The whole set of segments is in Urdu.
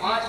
5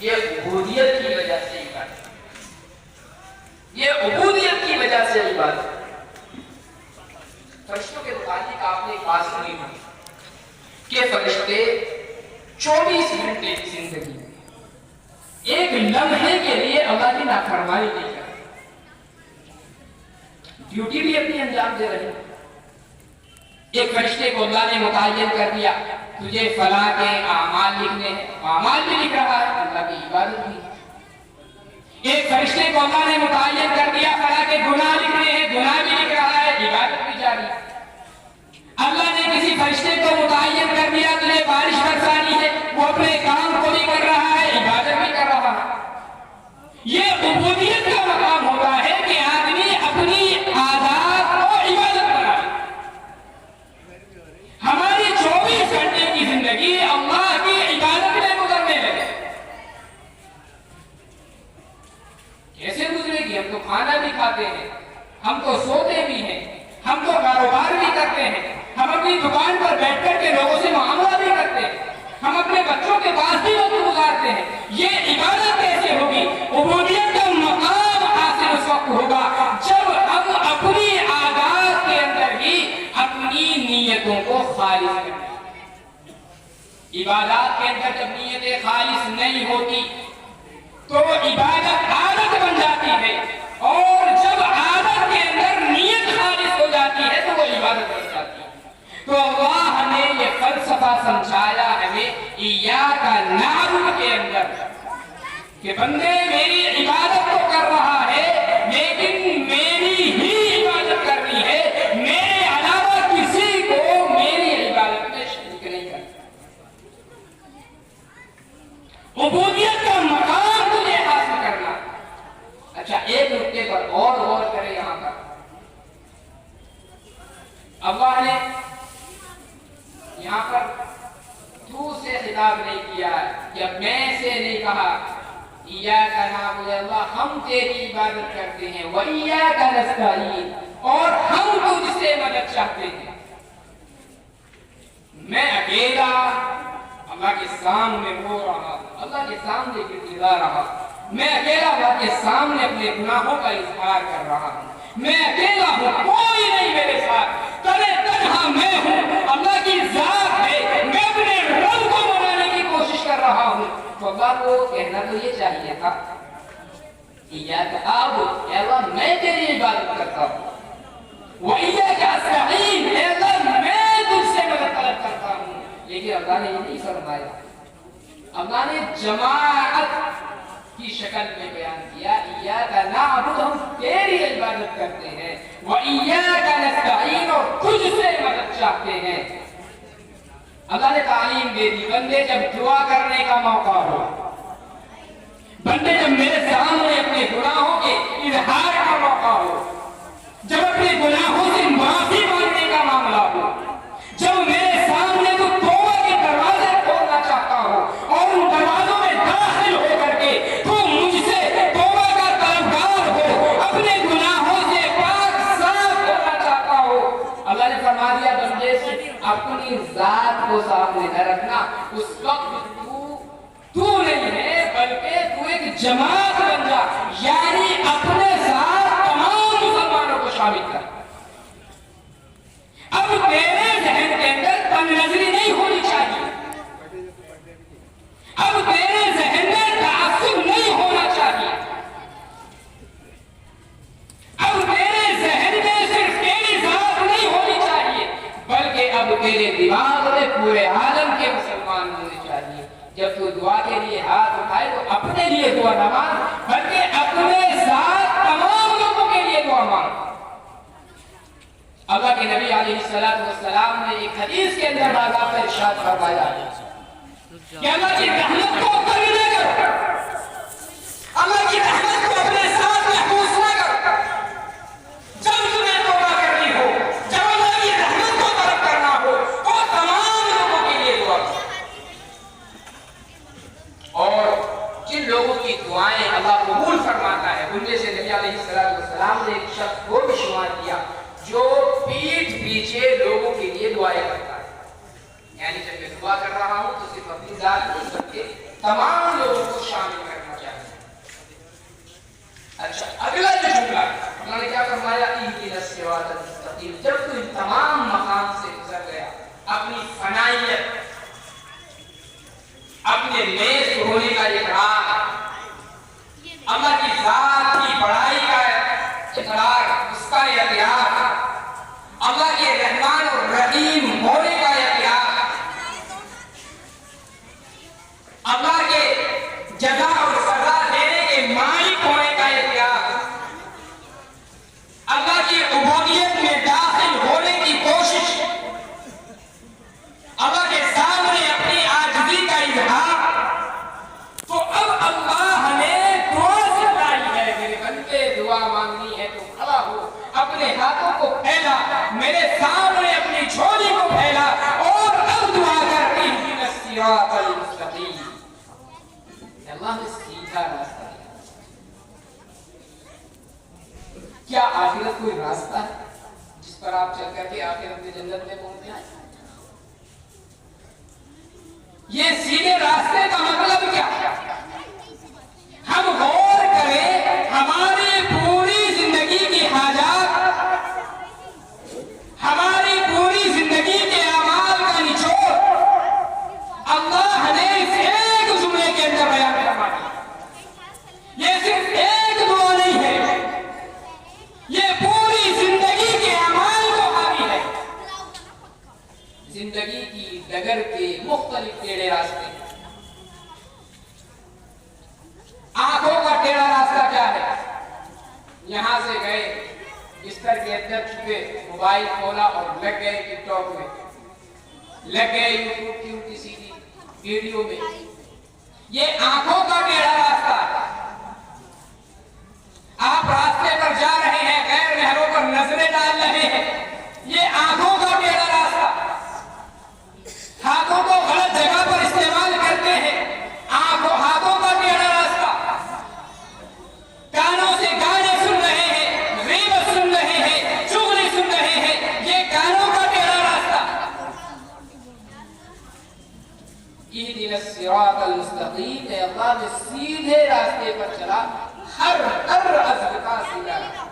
یہ عبودیت کی وجہ سے عبادت، یہ عبودیت کی وجہ سے عبادت۔ فرشتوں کے متعلق آپ نے ایک بات سنی ہوگی کہ فرشتے 24 گھنٹے کی زندگی میں ایک لمحے کے لیے اللہ کی نافرمانی نہیں کرتے، ڈیوٹی بھی اپنی انجام دے رہے ہیں۔ ایک فرشتے کو اللہ نے متعین کر دیا تجھے فلاں کے اعمال لکھنے ہیں، اعمال بھی لکھ رہا ہے، اللہ کی عبادت بھی ہے۔ ایک فرشتے کو اللہ نے متعین کر دیا فلاں کے گناہ لکھنے ہیں، گناہ بھی لکھ رہا ہے، عبادت بھی جاری ہے۔ اللہ نے کسی فرشتے کو متعین کر دیا تجھے بارش برسانی ہے، وہ اپنے کام کو بھی کر رہا ہے، عبادت بھی کر رہا ہے۔ یہ عبودیت کا مقام ہوتا ہے کہ آدمی اپنی عادات کو عبادت بنائے۔ ہماری 24 گھنٹے کی زندگی اللہ کی عبادت میں گزرنے لگے۔ کیسے گزرے گی؟ ہم تو کھانا بھی کھاتے ہیں، ہم تو سوتے بھی ہیں، ہم تو کاروبار بھی کرتے ہیں، ہم اپنی دکان پر بیٹھ کر کے لوگوں سے معاملہ بھی کرتے ہیں، ہم اپنے بچوں کے پاس بھی وقت گزارتے ہیں۔ یہ عبادت کیسے ہوگی؟ عبودیت کا مقام حاصل اس وقت ہوگا جب ہم اپنی عادات کے اندر ہی اپنی نیتوں کو خالص کریں۔ عبادات کے اندر جب نیتیں خالص نہیں ہوتی تو وہ عبادت عادت بن جاتی ہے، اور جب عادت کے اندر نیت خالص ہو جاتی ہے تو وہ عبادت بن جاتی ہے۔ تو اللہ نے یہ فلسفہ سمجھایا ہمیں ایاک نعبد کے اندر کہ بندے میری عبادت تو کر رہا ہے لیکن میری ہی عبادت کرنی ہے، میرے علاوہ کسی کو میری عبادت میں شریک نہیں کرنا۔ عبودیت کا مقام تجھے حاصل کرنا۔ اچھا، ایک نکتے پر اور غور کریں یہاں پر۔ اللہ نے یہاں پر تو سے خطاب نہیں کیا یا میں سے نہیں کہا ایاک نعبد، اللہ ہم تیری عبادت کرتے ہیں، وایاک نستعین، اور ہم تجھ سے مدد چاہتے ہیں۔ میں اکیلا اللہ کے سامنے رو رہا، اللہ کے سامنے گڑگڑا رہا، میں اکیلا اللہ کے سامنے اپنے گناہوں کا اظہار کر رہا ہوں، میں اکیلا ہوں، کوئی نہیں میرے ساتھ، تنہا میں ہوں، اللہ کی ذات ہے، میں اپنے رب کو منانے کی کوشش کر رہا ہوں۔ تو اللہ کو کہنا تو یہ چاہیے تھا ایاک اعبد، اے اللہ میں تیری عبادت کرتا ہوں، وایاک استعین، اے اللہ میں تجھ سے مدد طلب کرتا ہوں۔ لیکن اللہ نے یہ نہیں فرمایا، اللہ نے جماعت کی شکل میں بیان کیا ایاک نعبد، ہم تیری عبادت کرتے ہیں، وایاک نستعین، اور تجھ سے مدد چاہتے ہیں۔ اللہ نے تعلیم دے دی، بندے جب دعا کرنے کا موقع ہو، بندے جب میرے سامنے اپنے گناہوں کے اظہار کا موقع ہو، جب اپنے گناہوں سے معافی مانگنے کا معاملہ ہو، جب میرے سامنے تو توبہ کے دروازے کھولنا چاہتا ہو اور ان دروازوں میں داخل ہو کر کے تو مجھ سے توبہ کا طلبگار ہو، اپنے گناہوں سے پاک صاف ہونا چاہتا ہو، اللہ نے فرما دیا بندے سے اپنی ذات کو سامنے نہ رکھنا، اس وقت تو نہیں ہے بلکہ تو ایک جماعت بن جا، یعنی اپنے ساتھ تمام مسلمانوں کو شامل کر۔ اب تیرے ذہن کے اندر تنگ نظری نہیں ہونی چاہیے، اب تیرے ذہن میں تعصب نہیں ہونا چاہیے، اب تیرے ذہن میں صرف تیری ذات نہیں ہونی چاہیے، بلکہ اب تیرے دماغ میں پورے عالم کے مسلمان ہونے چاہیے۔ جب تو دعا کے لیے ہاتھ اٹھائے تو اپنے لیے دعا نہ مانگ بلکہ اپنے ساتھ تمام لوگوں کے لیے دعا مانگ۔ اللہ کے نبی علیہ السلام نے ایک حدیث کے اندر باضابطہ ارشاد فرمایا کہ اللہ کی رحمت کو تنگ نہ کر، اللہ کی رحمت کو اپنے ساتھ محفوظ نہ کر۔ جب تمہیں توبہ کرنی ہو، جب اللہ کی رحمت کو طلب کرنا ہو تو تمام لوگوں کے لیے دعا کرو۔ اور جن لوگوں کی دعائیں اللہ قبول فرماتا ہے ان میں سے نبی علیہ السلام نے ایک شخص کو بھی شمار کیا جو پیٹھ پیچھے لوگوں کے لیے دعائیں کرتا ہے، یعنی جب میں دعا کر رہا ہوں تو صرف اپنی ذات نہیں بلکہ تمام لوگوں کو شامل اللہ نے کیا فرمایا اہدنا الصراط المستقیم. جب تو ان تمام مقام سے گزر گیا اپنی فنائیت اپنے لیس ہونے کا اقرار اللہ کی ذات کی بڑائی کا اقرار اس کا اقرار اللہ کے رحمان اور رحیم ہونے کا اقرار اللہ کے جزا اور سزا دینے کے مالک ہونے کا اقرار اللہ کی عبودیت میں داخل ہونے کی کوشش اللہ کے سامنے اپنی عاجزی کا اظہار. تو اب اللہ نے دعا سکھائی ہے میرے بندے دعا مانگنی ہے تو کھڑا ہو اپنے ہاتھوں کو پھیلا میرے سامنے اپنی جھولی کو پھیلا اور اب دعا کر اہدنا الصراط المستقیم. اللہ نے سیدھا راستہ دیا. کیا آخرت کوئی راستہ ہے جس پر آپ چل کر کے آخرت میں جنت میں پہنچ جائیں؟ یہ سیدھے راستے کا مطلب کیا؟ ہم غور کریں ہماری پوری زندگی کی حاجات ہماری پوری زندگی کے اعمال کا نچوڑ اللہ نے اس ایک جملے کے اندر بیان فرما دیا. یہ صرف ایک دعا نہیں ہے یہ پوری زندگی کے اعمال کو حاوی ہے. زندگی کی ڈگر کے مختلف ٹیڑھے راستے. آنکھوں کا ٹیڑھا راستہ کیا ہے؟ یہاں سے گئے بستر کے اندر چھپے موبائل کھولا اور لگ گئے ٹک ٹاک میں لگ گئے یوٹیوب کی کسی بھی ویڈیو میں. یہ آنکھوں کا ٹیڑھا راستہ ہے. آپ راستے پر جا رہے ہیں غیر نہروں پر نظریں ڈال رہے ہیں. یہ آنکھوں کا ٹیڑھا راستہ. ہاتھوں کو غلط جگہ پر استعمال کرتے ہیں. ہاتھوں کا ٹیڑھا راستہ. کانوں سے گانے سن رہے ہیں غیبت سن رہے ہیں چغلی سن رہے ہیں. یہ کانوں کا ٹیڑھا راستہ. اہدنا الصراط المستقیم ہے اللہ نے سیدھے راستے پر چلا. ہر عزم کا سیدھا راستہ.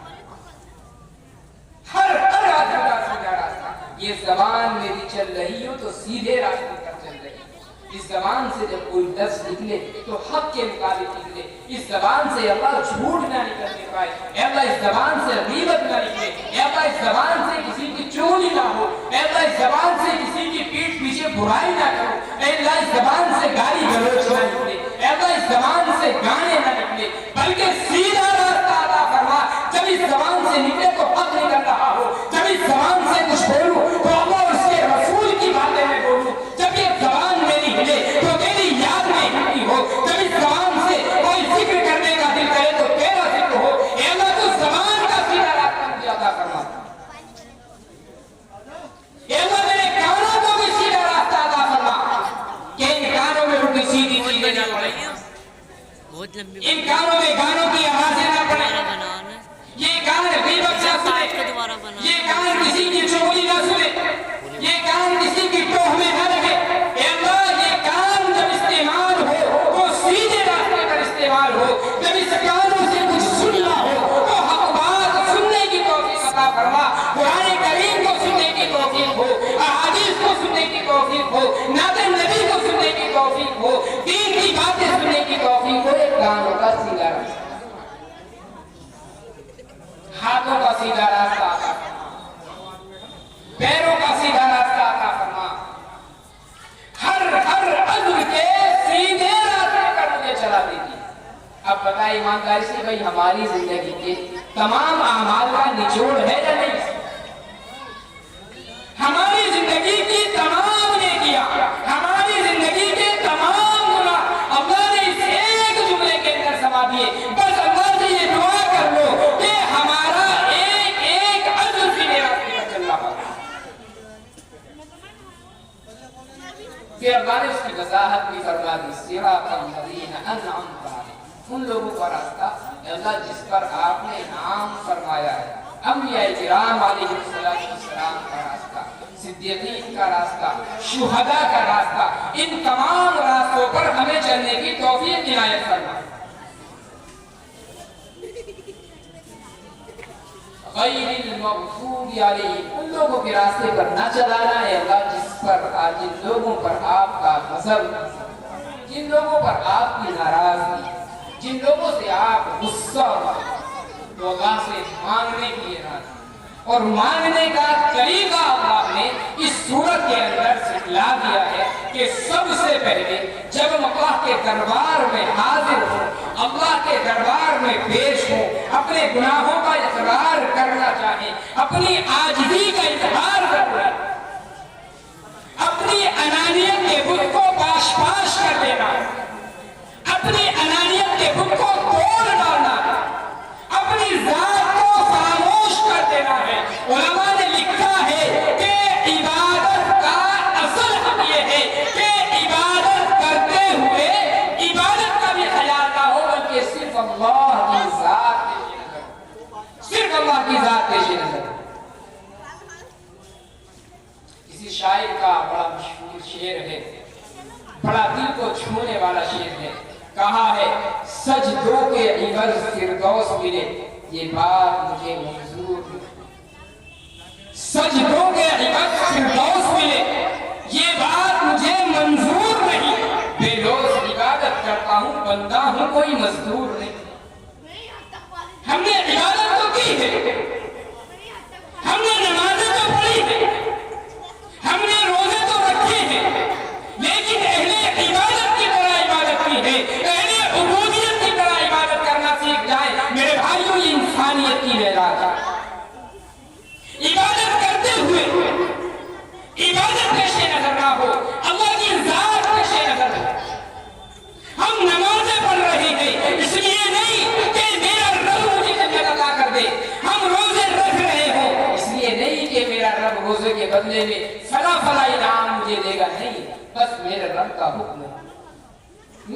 ہر عزم کا سیدھا راستہ. یہ زبان میری چل رہی ہو تو سیدھے راستے پر چل رہی ہے. اس زبان سے جب کوئی لفظ نکلے تو حق کے مطابق نکلے. اس زبان سے اللہ جھوٹ نہ نکلنے پائے. اے اللہ اس زبان سے غیبت نہ نکلے. اے اللہ اس زبان سے کسی کی چغلی نہ ہو. اے اللہ اس زبان سے کسی کی پیٹھ پیچھے برائی نہ کرو. اے اللہ اس زبان سے گالی گلوچ نہ نکلے. اے اللہ اس زبان سے گانے نہ نکلے بلکہ سیدھا راستہ عطا فرما. جب اس زبان سے نکلے تو حق نکل رہا ہو. جب اس زبان سے کچھ بولوں تو اللہ اور اس کے رسول کی باتیں میں بولوں. جب یہ زبان میری ہلے تو تیری یاد میں ہلتی ہو. جب اس زبان سے کوئی ذکر کرنے کا دل کرے تو تیرا ذکر ہو. اے اللہ تو زبان کا سیدھا راستہ مجھے عطا فرما. اے اللہ میرے کانوں کو بھی سیدھا راستہ عطا فرما کہ ان کانوں میں رکی سیدھی چیزیں نہ پڑیں. ان کانوں میں گانوں کی آوازیں نہ پڑیں. یہ کان غیبت نہ سنے. یہ کان کسی کی چغلی نہ سنے. یہ کان کسی کی ٹوہ میں نہ لگے. اے اللہ یہ کان جب استعمال ہو تو سیدھے راستے پر استعمال ہو. جب اس کانوں سے کچھ سننا ہو تو حق بات سننے کی توفیق عطا فرما. قرآن کریم کو سننے کی توفیق ہو. احادیث کو سننے کی توفیق ہو. نعت نبی کو سننے کی توفیق ہو. دین کی باتیں سننے کی توفیق ہو. ایک کانوں کا سیدھا راستہ. ہاتھوں کا سیدھا راستہ عطا فرما. پیروں کا سیدھا راستہ عطا فرما. ہر عزم کے سیدھے راستے پر مجھے چلا دیجیے. اب بتائیں ایمانداری سے بھائی ہماری زندگی کے تمام اعمال کا نچوڑ ہے یا نہیں؟ ہماری زندگی کی تمام نیکیاں ہماری زندگی کے تمام گناہ اللہ نے اس ایک جملے کے اندر سما دیے. بس اللہ سے یہ دعا کر لو کہ ہمارا ایک عزم سیدھے راستے پر چل رہا ہے. پھر اللہ نے اس کی وضاحت بھی فرما دی. صراط الذین انعمت علیہم. ان لوگوں کا راستہ اللہ جس پر آپ نے انعام فرمایا ہے. انبیاء کرام علیہ السلام کا راستہ, صدیقین کا راستہ, شہداء کا راستہ, ان تمام راستوں پر ہمیں چلنے کی توفیق عنایت فرما. غیر المغضوب علیہم، ان لوگوں کے راستے پر نہ چلانا ہے اللہ جن لوگوں پر آپ کا غضب، جن لوگوں پر آپ کی ناراضگی، جن لوگوں سے آپ غصہ تو اللہ سے مانگنے کی راضی، اور مانگنے کا طریقہ اللہ نے اس سورت کے اندر سکھلا دیا ہے کہ سب سے پہلے جب اللہ کے دربار میں حاضر ہو، اللہ کے دربار میں پیش ہو، اپنے گناہوں کا اقرار کرنا چاہیں، اپنی عاجزی کا اظہار کرنا، اپنی انانیت کے بت کو پاش پاش کر دینا، اپنی انانیت کے بت کو توڑ ڈالنا، اپنی ذات کو خاموش کر دینا ہے۔ علماء نے لکھا ہے کہ عبادت کا اصل حق یہ ہے کہ عبادت کرتے ہوئے عبادت کا بھی خیال نہ ہو، بلکہ صرف اللہ کی ذات پیش نظر، صرف اللہ کی ذات پیش نظر۔ کسی شاعر کا بڑا مشہور شعر ہے، بڑا دل کو چھونے والا شعر ہے، کہا ہے سجدوں کے عوض فردوس ملے یہ بات مجھے منظور نہیں، سجدوں کے عوض فردوس ملے یہ بات مجھے منظور نہیں، بے لوز عبادت کرتا ہوں بندہ ہوں کوئی مزدور نہیں۔ ہم نے عبادت تو کی ہے، ہم نے نمازیں تو پڑھی ہے، ہم نے روزے تو رکھے ہیں، لیکن اہل عبادت کی طرح عبادت کی ہے، اہل عبودیت کی طرح عبادت کرنا سیکھ جائے۔ میرے بھائیوں یہ انسانیت کی معراج ہے۔ عبادت کرتے ہوئے عبادت پیش نظر نہ ہو، اللہ کی ذات پیش نظر ہو۔ ہم نمازیں پڑھ رہے ہیں اس لیے نہیں کہ میرا رب مجھے جنت عطا کر دے، ہم روزے رکھ رہے ہوں اس لیے نہیں کہ میرا رب روزے کے بدلے میں فلاں فلاں انعام مجھے دے گا، نہیں، بس میرے رب کا حکم ہے،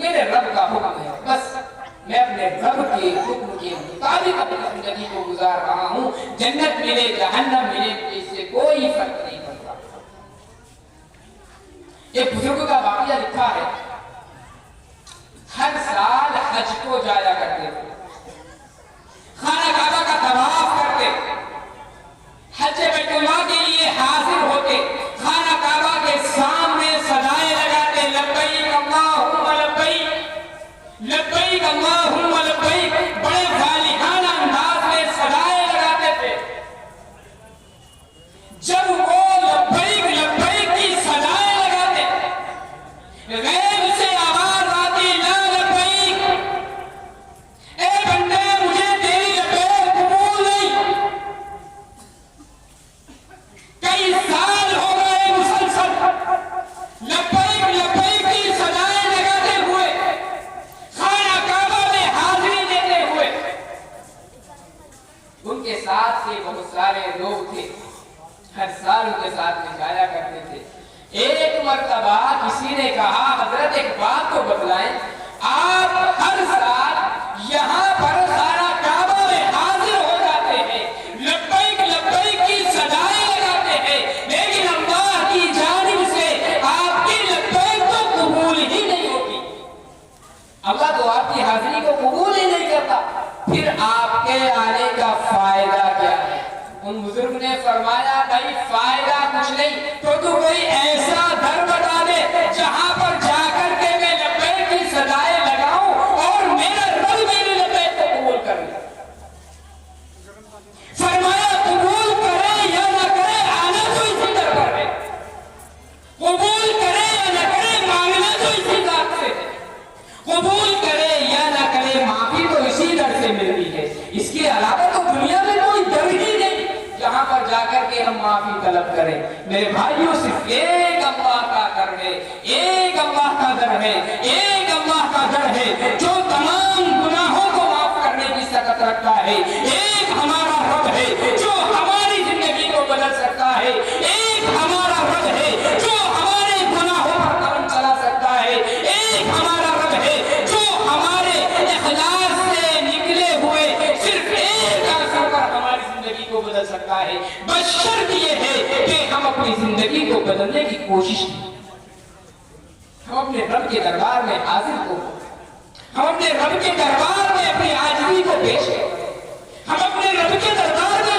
میرے رب کا حکم ہے، بس میں اپنے رب کے حکم کے مطابق اپنی زندگی کو گزار رہا ہوں، جنت ملے جہنم ملے اس سے کوئی فرق نہیں پڑتا۔ ایک بزرگ کا واقعہ لکھا ہے، ہر سال حج کو جایا کرتے تھے، خانہ کعبہ کا طواف کرتے، حج بیت اللہ کے لیے حاضر ہوتے، خانہ کعبہ کے سامنے صدائیں لگاتے، لبیک اللہم لبیک، لبیک اللہم لبیک، بڑے والہانہ انداز میں صدائیں لگاتے تھے۔ جب وہ لبیک لبیک کی صدائیں لگاتے، غیب سے آواز آتی لا لبیک، اے بندے مجھے تیری لبیک قبول نہیں۔ کئی سال ہو گئے مسلسل لبیک لبیک کی صدائیں لگاتے ہوئے، خانہ کعبہ میں حاضری دیتے ہوئے۔ ان کے ساتھ سے بہت سارے لوگ تھے، ہر سال ان کے ساتھ میں جایا کرتے تھے۔ ایک مرتبہ کسی نے کہا حضرت ایک بات کو بتلائیں، آپ ہر سال یہاں پر خانہ کعبہ میں حاضر ہو جاتے ہیں، لبیک لبیک کی صدائیں لگاتے ہیں، لیکن اللہ کی جانب سے آپ کی لبیک تو قبول ہی نہیں ہوتی، اللہ تو آپ کی حاضری کو قبول ہی نہیں کرتا، پھر آپ کے آنے کا فائدہ کیا ہے؟ ان بزرگ نے فرمایا بھائی فائدہ کچھ نہیں، تو کوئی ایسا در بتا دے جہاں پر جا کر کے میں لبیک کی صدائیں لگاؤں اور میرا رب میری لبیک کو قبول کر لے۔ فرمایا قبول کرے یا نہ کرے آنا تو اسی در پر ہے، قبول کرے یا نہ کرے مانگنا تو اسی ذات سے ہے، قبول کرے یا نہ کرے معافی تو اسی در سے ملتی ہے، اس کے علاوہ تو دنیا میں کوئی در ہی نہیں جہاں پر جا کر کے ہم معافی طلب کریں۔ میرے بھائیوں صرف ایک اللہ کا در ہے، ایک اللہ کا در ہے، ایک اللہ کا در ہے جو تمام گناہوں کو معاف کرنے کی طاقت رکھتا ہے، ایک ہمارا رب ہے جو ہماری زندگی کو بدل سکتا ہے، ایک ہمارا رب ہے جو ہمارے گناہوں پر قلم چلا سکتا ہے، ایک ہمارا رب ہے جو ہمارے اخلاص سے نکلے ہوئے صرف ایک آنسو پر ہماری زندگی کو بدل سکتا ہے، بس شرط یہ ہے کہ ہم اپنی زندگی کو بدلنے کی کوشش کریں، ہم اپنے رب کے دربار میں حاضر ہو، ہم اپنے رب کے دربار میں اپنی عاجزی کو پیش کریں، ہم اپنے رب کے دربار میں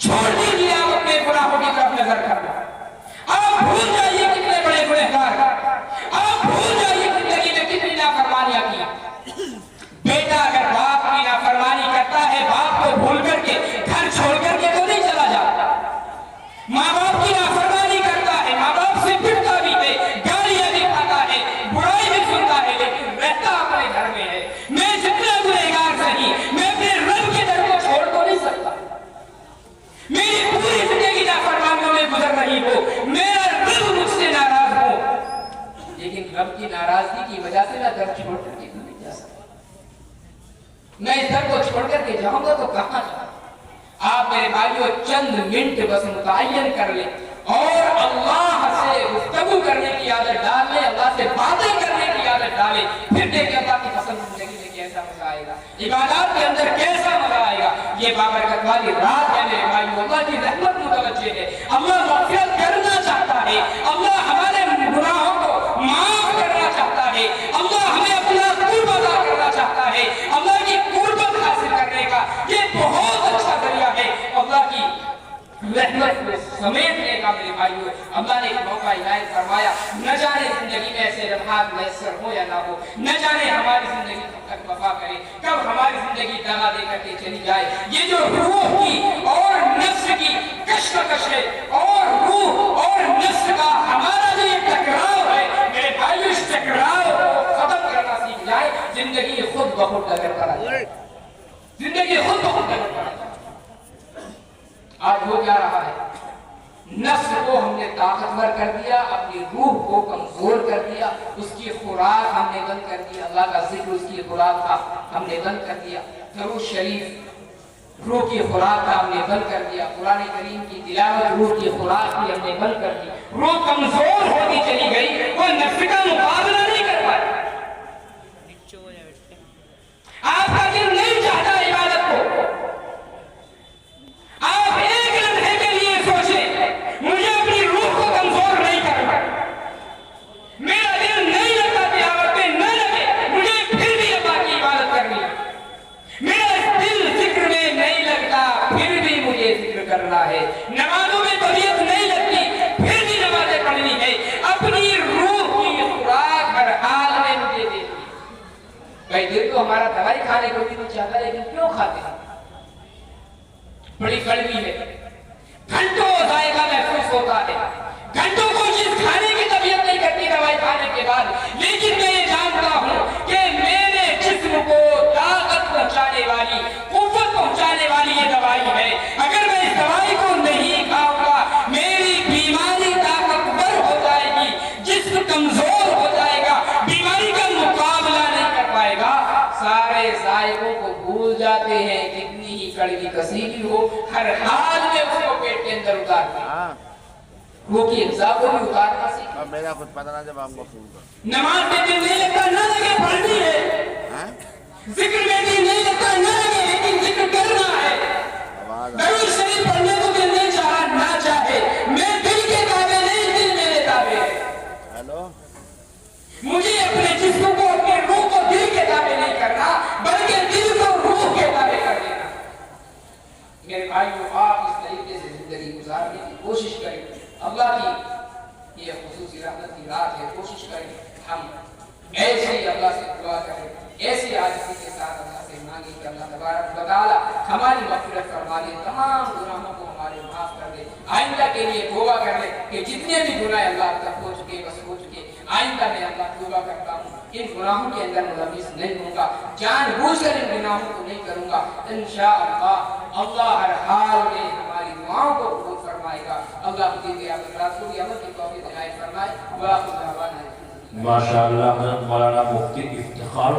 چھوڑ دیجیے آپ اپنے گناہوں کی طرف نظر کرنا. آپ بھول جائیے کتنے بڑے گنہگار، آپ بھول جائیے زندگی میں کتنی نافرمانیاں کی. بیٹا اگر باپ کی نافرمانی کرتا ہے، باپ کو بھول کر کے گھر چھوڑ کر کے تو نہیں چلا جاتا. ماں باپ کی نافرمانی کرتا ہے، ماں باپ سے پٹتا بھی ہے، گالیاں بھی کھاتا ہے، برائی بھی سنتا ہے، لیکن رہتا اپنے گھر میں ہے. میں جتنا گنہگار نہیں، میں اپنے رب کے در کو چھوڑ تو نہیں سکتا. میری پوری زندگی نافرمانیوں میں گزر رہی ہو، میرا رب مجھ سے ناراض ہو، لیکن رب کی ناراضگی کی وجہ سے میں در چھوڑ کر کے نہیں جا سکتا. میں اس در کو چھوڑ کر کے جاؤں گا تو کہاں جاؤں؟ آپ میرے بھائیوں چند منٹ بس متعین کر لیں اور اللہ سے گفتگو کرنے کی عادت ڈال لیں، اللہ سے باتیں کرنے کی عادت ڈالیں، پھر دیکھیں اللہ کی پسند زندگی میں کیسا مزہ آئے گا، عبادات کے اندر کیسا مزہ آئے گا. یہ بابرکت والی رات ہے میرے بھائیوں، اللہ کی رحمت متوجہ ہے، اللہ مغفرت کرنا چاہتا ہے، اللہ ہمارے گناہوں کو معاف کرنا چاہتا ہے، اللہ ہمیں اپنا قرب عطا کرنا چاہتا ہے. اللہ کی قربت حاصل کرنے کا یہ بہت اچھا ذریعہ ہے اللہ کی رحمت کو سمیٹنے کا. میرے بھائیوں اللہ نے ایک موقع عنایت فرمایا، نہ جانے زندگی میں ایسے لمحات میسر ہو یا نہ ہو، نہ جانے ہماری زندگی کب تک وفا کرے، کب ہماری زندگی دغا دے کر کے چلی جائے. یہ جو روح کی اور نفس کی کشمکش ہے اور روح اور نفس کا ہمارا جو یہ ٹکراؤ ہے میرے بھائیوں، اس ٹکراؤ کو ختم کرنا سیکھ جائے، زندگی خود بخود ڈگر پر آ جائے، زندگی خود بخود ڈگر پر آ جائے. آج ہو کیا رہا ہے؟ نفس کو ہم نے طاقتور کر دیا، اپنی روح کو کمزور کر دیا، اس کی خوراک ہم نے بند کر دیا. اللہ کا ذکر اس کی خوراک کا ہم نے بند کر دیا، درود شریف روح کی خوراک کا ہم نے بند کر دیا، قرآن کریم کی تلاوت روح کی خوراک کی ہم نے بند کر دی. روح کمزور ہوتی چلی گئی، وہ نفس کا مقابلہ نہیں کر پائی. آپ کا دل نہیں چاہتا عبادت کو. آپ ایک لمحے کے لیے سوچیں مجھے اپنی روح کو کمزور نہیں کرنا، میرا دل نہیں لگتا تلاوت میں، نہ لگے، مجھے پھر بھی اللہ کی عبادت کرنی ہے. میرا دل ذکر میں نہیں لگتا، پھر بھی مجھے ذکر کرنا ہے. نمازوں میں طبیعت نہیں لگتی، پھر بھی نمازیں پڑھنی ہے. اپنی روح کی خوراک ہر حال میں مجھے دینی ہے. بھائی دل تو ہمارا دوائی کھانے کو بھی نہیں چاہتا، لیکن کیوں کھاتے ہیں؟ بڑی کڑوی ہے، گھنٹوں ذائقہ محسوس ہوتا ہے، گھنٹوں کو چیز کھانے کی طبیعت نہیں کرتی دوائی کھانے کے بعد. لیکن میں یہ جانتا ہوں کہ میرے جسم کو طاقت پہنچانے والی، قوت پہنچانے والی یہ دوائی ہے. اگر میں اس دوائی کو نہیں کھاؤں گا میری بیماری طاقتور ہو جائے گی، جسم کمزور ہو جائے گا، بیماری کا مقابلہ نہیں کر پائے گا. سارے ذائقوں کو بھول جاتے ہیں، کتنی ہی کڑوی کسیلی ہو، ہر حال میں اس کو پیٹ کے اندر اتارنا، وہ کی اجزاء کو بھی اتارنا سیکھنا. میرا خود پتہ نہ جب آپ کو فون کر نماز میں دل نہیں لگتا، نہ لگے، پڑھنی ہے. ذکر میں دل نہیں لگتا، نہ لگے، لیکن ذکر کرنا ہے. درود شریف پڑھنے کو دل نہیں چاہا، نہ چاہے. میں دل کے تابع نہیں، دل میرے تابع ہے. ہیلو، مجھے اپنے جسم کو، اپنے روح کو دل کے تابع نہیں کرنا، بلکہ دل کو روح کے تابع کر دینا. میرے بھائیو آپ اس طریقے سے زندگی گزارنے کی کوشش کریں. اللہ کی یہ خصوصی رحمت کی رات ہے، کوشش کریں ہم ایسے ہی اللہ سے دعا کریں، ایسی عاجزی کے ساتھ اللہ سے مانگیں کہ اللہ تبارک و تعالی ہماری مغفرت فرما دے، تمام گناہوں کو ہمارے معاف کر دے. آئندہ کے لیے توبہ کر لیں کہ جتنے بھی گناہ اللہ تک ہو چکے بس ہو چکے، آئندہ میں اللہ توبہ کرتا ہوں، ان گناہوں کے اندر ملوث نہیں ہوں گا، جان بوجھ کر ان گناہوں کو نہیں کروں گا. انشاءاللہ اللہ ہر حال میں ہماری دعاؤں کو قبول فرمائے گا. اللہ مجھے بھی آپ رات کو بھی عمل کی توفیق عنایت فرمائے. واخر دعوانا ماشاءاللہ حضرت مولانا مفتی افتخار